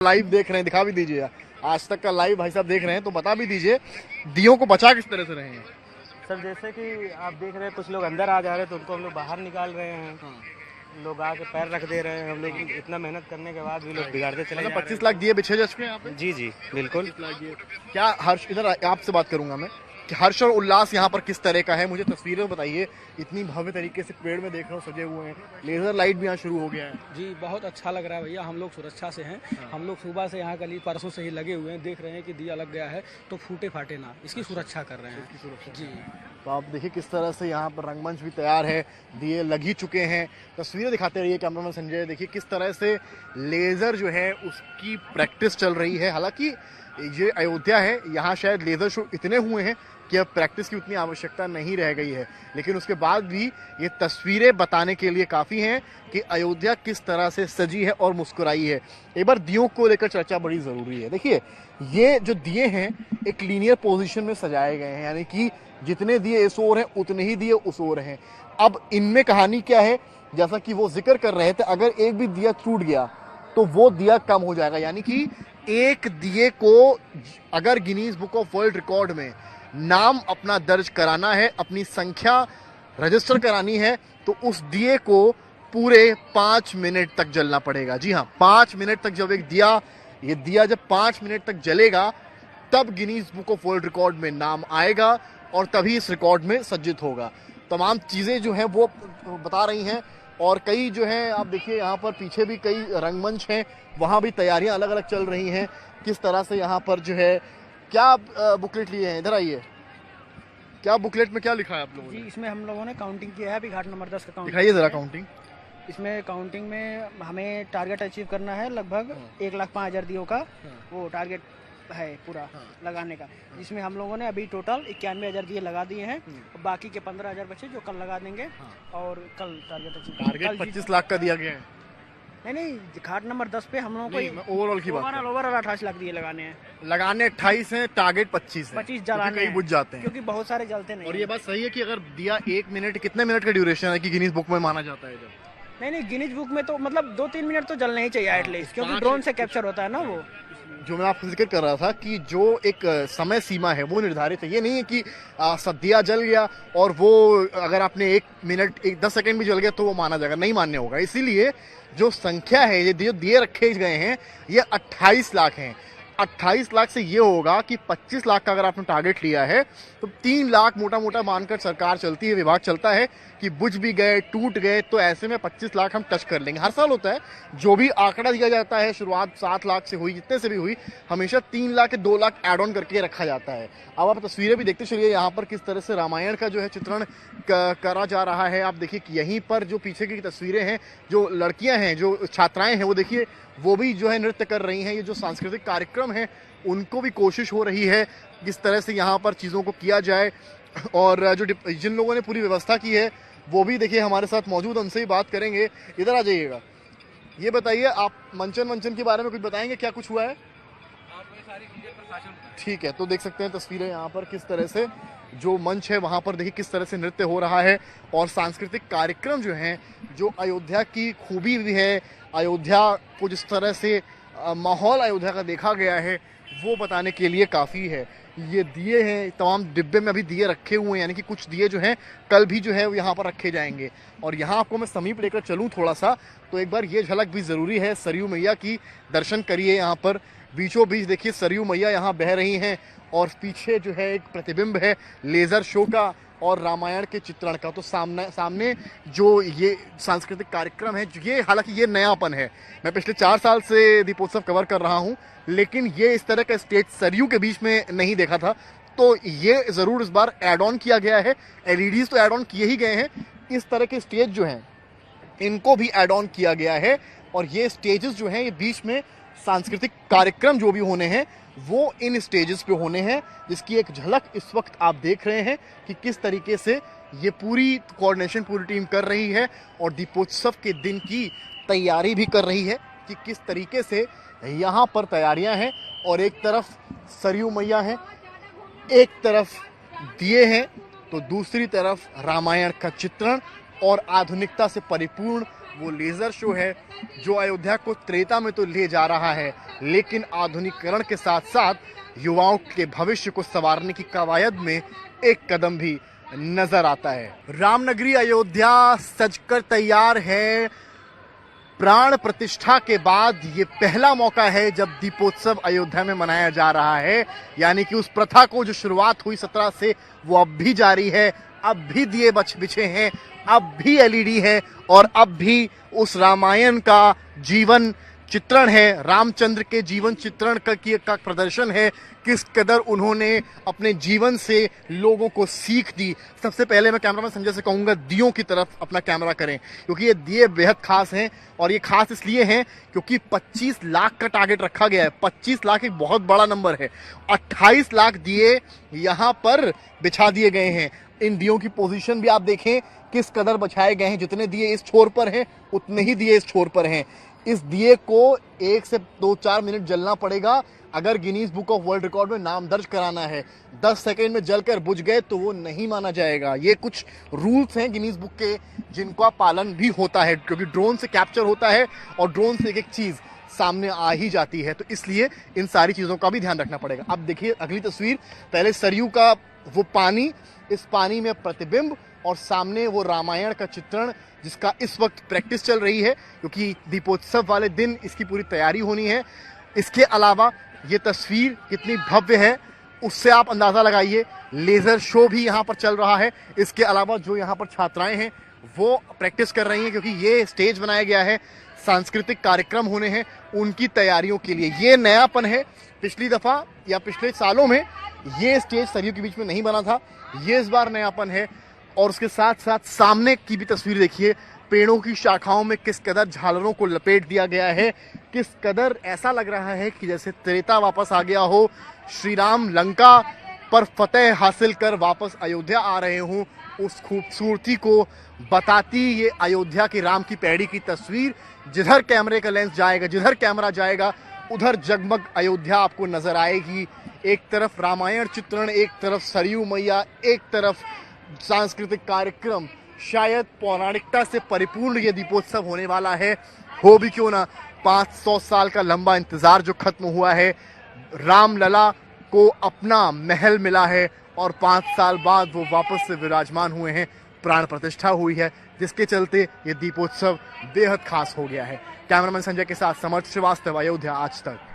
Live देख रहे हैं, दिखा भी दीजिए। आज तक का लाइव भाई साहब देख रहे हैं तो बता भी दीजिए दियों को बचा किस तरह से रहे हैं। सर जैसे कि आप देख रहे हैं कुछ लोग अंदर आ जा रहे हैं तो उनको हम लोग बाहर निकाल रहे हैं। लोग आके पैर रख दे रहे हैं। हम लोग इतना मेहनत करने के बाद भी लोग बिगाड़ते चले जा रहे हैं। 25 लाख दिए बिछे जज पे यहाँ पे। जी जी बिल्कुल। क्या हर्ष, इधर आपसे बात करूंगा मैं कि हर्ष और उल्लास यहाँ पर किस तरह का है, मुझे तस्वीरें बताइए। इतनी भव्य तरीके से पेड़ में देख रहा हूँ सजे हुए हैं, लेजर लाइट भी यहाँ शुरू हो गया है। जी बहुत अच्छा लग रहा है भैया। हम लोग सुरक्षा से हैं। हम लोग सुबह से यहाँ कल परसों से ही लगे हुए हैं। देख रहे हैं कि दिया लग गया है तो फूटे फाटे ना, इसकी सुरक्षा कर रहे हैं जी। तो आप देखिए किस तरह से यहाँ पर रंगमंच भी तैयार है, दिए लग ही चुके हैं। तस्वीरें दिखाते रहिए कैमरामैन संजय। देखिए किस तरह से लेजर जो है उसकी प्रैक्टिस चल रही है। हालांकि ये अयोध्या है, यहाँ शायद लेजर शो इतने हुए हैं कि अब प्रैक्टिस की उतनी आवश्यकता नहीं रह गई है, लेकिन उसके बाद भी ये तस्वीरें बताने के लिए काफ़ी हैं कि अयोध्या किस तरह से सजी है और मुस्कुराई है। एक बार दियों को लेकर चर्चा बड़ी ज़रूरी है। देखिए ये जो दिए हैं एक लीनियर पोजीशन में सजाए गए हैं, यानी कि जितने दिए इस ओर हैं उतने ही दिए उस ओर हैं। अब इनमें कहानी क्या है, जैसा कि वो जिक्र कर रहे थे, अगर एक भी दिया टूट गया तो वो दिया कम हो जाएगा। यानी कि एक दिए को अगर Guinness book of world record में नाम अपना दर्ज कराना है, अपनी संख्या रजिस्टर करानी है, तो उस दिए को पूरे 5 मिनट तक जलना पड़ेगा। जी हाँ, 5 मिनट तक जब ये दिया जब 5 मिनट तक जलेगा तब Guinness book of world record में नाम आएगा और तभी इस रिकॉर्ड में सज्जित होगा। तमाम चीज़ें जो हैं वो बता रही हैं। और कई जो हैं आप देखिए यहाँ पर पीछे भी कई रंगमंच हैं, वहाँ भी तैयारियाँ अलग अलग चल रही हैं। किस तरह से यहाँ पर जो है क्या बुकलेट लिए हैं, इधर आइए। क्या बुकलेट में क्या लिखा है आप लोगों जी ने? इसमें हम लोगों ने काउंटिंग किया है अभी घाट नंबर 10 का काउंटिंग। दिखाइए जरा काउंटिंग। इसमें काउंटिंग में हमें टारगेट अचीव करना है लगभग 1,05,000 दियों का वो टारगेट है पूरा लगाने का। जिसमें हम लोगों ने अभी टोटल 91,000 दिए लगा दिए हैं। बाकी के 15,000 बचे जो कल लगा देंगे और कल टारगेट अचीव। टारगेट 25 लाख का दिया गया है। नहीं घाट नंबर 10 पे हम लोगों को ओवरऑल की बात ओवरऑल 28 लाख दिए लगाने हैं। लगाने 28 हैं, टारगेट 25 है। 25 जलाने कई बुझ जाते हैं क्योंकि बहुत सारे जलते नहीं। और ये बात सही है कि अगर दिया 1 मिनट, कितने मिनट का ड्यूरेशन है कि गिनीज बुक में माना जाता है? जब नहीं गिनीज बुक में तो मतलब 2-3 मिनट तो जलने ही चाहिए एटलीस्ट, क्योंकि ड्रोन से कैप्चर होता है ना वो। जो मैं आपको जिक्र कर रहा था कि जो एक समय सीमा है वो निर्धारित है। ये नहीं है कि दिया जल गया और वो अगर आपने 1 मिनट 10 सेकंड भी जल गया तो वो माना जाएगा, नहीं मान्य होगा। इसीलिए जो संख्या है, ये दिए रखे गए हैं, ये 28 लाख हैं। 28 लाख से ये होगा कि 25 लाख का अगर आपने टारगेट लिया है तो 3 लाख मोटा मोटा मानकर सरकार चलती है, विभाग चलता है कि बुझ भी गए, टूट गए, तो ऐसे में 25 लाख हम टच कर लेंगे। हर साल होता है, जो भी आंकड़ा दिया जाता है, शुरुआत 7 लाख से हुई, जितने से भी हुई, हमेशा 3 लाख के 2 लाख एड ऑन करके रखा जाता है। अब आप तस्वीरें भी देखते चलिए यहाँ पर किस तरह से रामायण का जो है चित्रण करा जा रहा है। आप देखिए कि यहीं पर जो पीछे की तस्वीरें हैं, जो लड़कियां हैं, जो छात्राएं हैं, वो देखिए वो भी जो है नृत्य कर रही हैं। ये जो सांस्कृतिक कार्यक्रम है उनको भी कोशिश हो रही है किस तरह से यहाँ पर चीज़ों को किया जाए। और जो जिन लोगों ने पूरी व्यवस्था की है वो भी देखिए हमारे साथ मौजूद, उनसे ही बात करेंगे। इधर आ जाइएगा। ये बताइए आप मंचन के बारे में कुछ बताएंगे, क्या कुछ हुआ है? ठीक है, तो देख सकते हैं तस्वीरें यहाँ पर किस तरह से जो मंच है वहाँ पर देखिए किस तरह से नृत्य हो रहा है। और सांस्कृतिक कार्यक्रम जो हैं, जो अयोध्या की खूबी भी है, अयोध्या को जिस तरह से माहौल अयोध्या का देखा गया है वो बताने के लिए काफ़ी है। ये दिए हैं, तमाम डिब्बे में अभी दिए रखे हुए हैं, यानी कि कुछ दिए जो हैं कल भी जो है वो यहाँ पर रखे जाएंगे। और यहाँ आपको मैं समीप लेकर चलूँ थोड़ा सा तो एक बार ये झलक भी ज़रूरी है सरयू मैया की। दर्शन करिए, यहाँ पर बीचों बीच देखिए सरयू मैया यहाँ बह रही हैं और पीछे जो है एक प्रतिबिंब है लेज़र शो का और रामायण के चित्रण का। तो सामने जो ये सांस्कृतिक कार्यक्रम है, ये हालांकि ये नयापन है। मैं पिछले 4 साल से दीपोत्सव कवर कर रहा हूँ, लेकिन ये इस तरह का स्टेज सरयू के बीच में नहीं देखा था। तो ये ज़रूर इस बार ऐड ऑन किया गया है। एलईडीज तो ऐड ऑन किए ही गए हैं, इस तरह के स्टेज जो हैं इनको भी ऐड ऑन किया गया है। और ये स्टेजेस जो हैं, ये बीच में सांस्कृतिक कार्यक्रम जो भी होने हैं वो इन स्टेजेस पे होने हैं, जिसकी एक झलक इस वक्त आप देख रहे हैं कि किस तरीके से ये पूरी कोऑर्डिनेशन पूरी टीम कर रही है और दीपोत्सव के दिन की तैयारी भी कर रही है कि किस तरीके से यहाँ पर तैयारियां हैं। और एक तरफ सरयू मैया है, एक तरफ दिए हैं, तो दूसरी तरफ रामायण का चित्रण और आधुनिकता से परिपूर्ण वो लेजर शो है जो अयोध्या को त्रेता में तो ले जा रहा है, लेकिन आधुनिकीकरण के साथ साथ युवाओं के भविष्य को संवारने की कवायद में एक कदम भी नजर आता है। रामनगरी अयोध्या सजकर तैयार है। प्राण प्रतिष्ठा के बाद ये पहला मौका है जब दीपोत्सव अयोध्या में मनाया जा रहा है, यानी कि उस प्रथा को जो शुरुआत हुई 17 से वो अब भी जारी है। अब भी दिए बिछे हैं, अब भी एलईडी है और अब भी उस रामायण का जीवन चित्रण है, रामचंद्र के जीवन चित्रण का प्रदर्शन है। किस कदर उन्होंने अपने जीवन से लोगों को सीख दी। सबसे पहले मैं कैमरामैन संजय से कहूंगा दियों की तरफ अपना कैमरा करें, क्योंकि ये दिए बेहद खास हैं और ये खास इसलिए हैं क्योंकि 25 लाख का टारगेट रखा गया है। 25 लाख एक बहुत बड़ा नंबर है। 28 लाख दिए यहाँ पर बिछा दिए गए हैं। इन दियों की पोजीशन भी आप देखें किस कदर बछाए गए हैं। जितने दिए इस छोर पर हैं उतने ही दिए इस छोर पर हैं। इस दिए को 1 से 2-4 मिनट जलना पड़ेगा अगर Guinness book of world record में नाम दर्ज कराना है। 10 सेकेंड में जलकर बुझ गए तो वो नहीं माना जाएगा। ये कुछ रूल्स हैं गिनीज बुक के जिनका पालन भी होता है, क्योंकि ड्रोन से कैप्चर होता है और ड्रोन से एक एक चीज सामने आ ही जाती है, तो इसलिए इन सारी चीजों का भी ध्यान रखना पड़ेगा। अब देखिए अगली तस्वीर, पहले सरयू का वो पानी, इस पानी में प्रतिबिंब और सामने वो रामायण का चित्रण जिसका इस वक्त प्रैक्टिस चल रही है, क्योंकि दीपोत्सव वाले दिन इसकी पूरी तैयारी होनी है। इसके अलावा ये तस्वीर कितनी भव्य है उससे आप अंदाजा लगाइए। लेजर शो भी यहाँ पर चल रहा है। इसके अलावा जो यहाँ पर छात्राएं हैं वो प्रैक्टिस कर रही हैं, क्योंकि ये स्टेज बनाया गया है, सांस्कृतिक कार्यक्रम होने हैं, उनकी तैयारियों के लिए। ये नयापन है। पिछली दफा या पिछले सालों में ये स्टेज सरयू के बीच में नहीं बना था, ये इस बार नयापन है। और उसके साथ साथ सामने की भी तस्वीर देखिए, पेड़ों की शाखाओं में किस कदर झालरों को लपेट दिया गया है, किस कदर ऐसा लग रहा है कि जैसे त्रेता वापस आ गया हो, श्री राम लंका पर फतेह हासिल कर वापस अयोध्या आ रहे हों। उस खूबसूरती को बताती ये अयोध्या की राम की पैड़ी की तस्वीर। जिधर कैमरे का लेंस जाएगा, जिधर कैमरा जाएगा, उधर जगमग अयोध्या आपको नजर आएगी। एक तरफ रामायण चित्रण, एक तरफ सरयू मैया, एक तरफ सांस्कृतिक कार्यक्रम। शायद पौराणिकता से परिपूर्ण ये दीपोत्सव होने वाला है। हो भी क्यों ना, 500 साल का लंबा इंतजार जो खत्म हुआ है, रामलला को अपना महल मिला है और 5 साल बाद वो वापस से विराजमान हुए हैं, प्राण प्रतिष्ठा हुई है, जिसके चलते ये दीपोत्सव बेहद खास हो गया है। कैमरामैन संजय के साथ समर्थ श्रीवास्तव, अयोध्या आज तक।